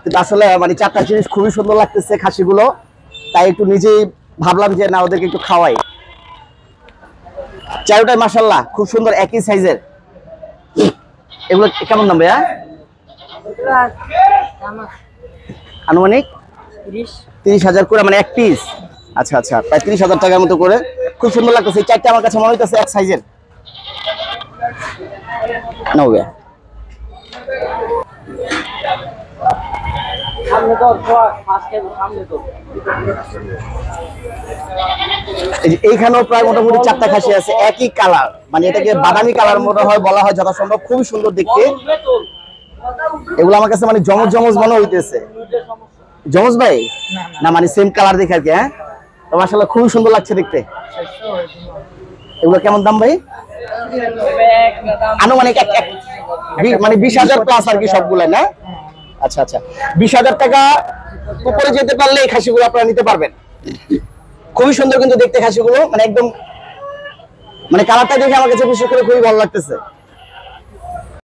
কিন্তু আসলে মানে চারটা জিনিস খুবই সুন্দর লাগতেছে খাসিগুলো, তাই একটু নিজেই ভাবলাম যে না ওদেরকে একটু খাওয়াই। চারোটাই মাশাআল্লাহ খুব সুন্দর, একই সাইজের। এগুলো কেমন দাম ভাইয়া? আনুমানিক 30,000 করে, মানে এক পিস। আচ্ছা আচ্ছা, প্রায় 30,000 টাকার মতো করে। খুব সুন্দর লাগতেছে। এই চারটা আমার কাছে মনে হইতেছে এক সাইজের। নাও ভাইয়া। এইখানেও প্রায় মোটামুটি চারটা খাসি আছে, একই কালার, মানে এটাকে বাদামি কালার মনে হয় বলা হয় যথাসম্ভব। খুবই সুন্দর দেখতে এগুলো। আমার কাছে মানে জমজ জমজ মনে হইতেছে। জমজ ভাই না, মানে সেম কালার দেখে আর কি। হ্যাঁ, তো মাশাআল্লাহ খুবই সুন্দর লাগছে দেখতে। এগুলো কেমন দাম ভাই? আনুমানিক মানে 20,000 প্লাস আর কি সবগুলো না? আচ্ছা আচ্ছা, 20,000 টাকা উপরে যেতে পারলে এই খাসিগুলো আপনারা নিতে পারবেন। খুবই সুন্দর কিন্তু দেখতে খাসিগুলো, মানে একদম মানে কালারটা দেখে আমার কাছে বিশেষ করে খুবই ভালো লাগতেছে।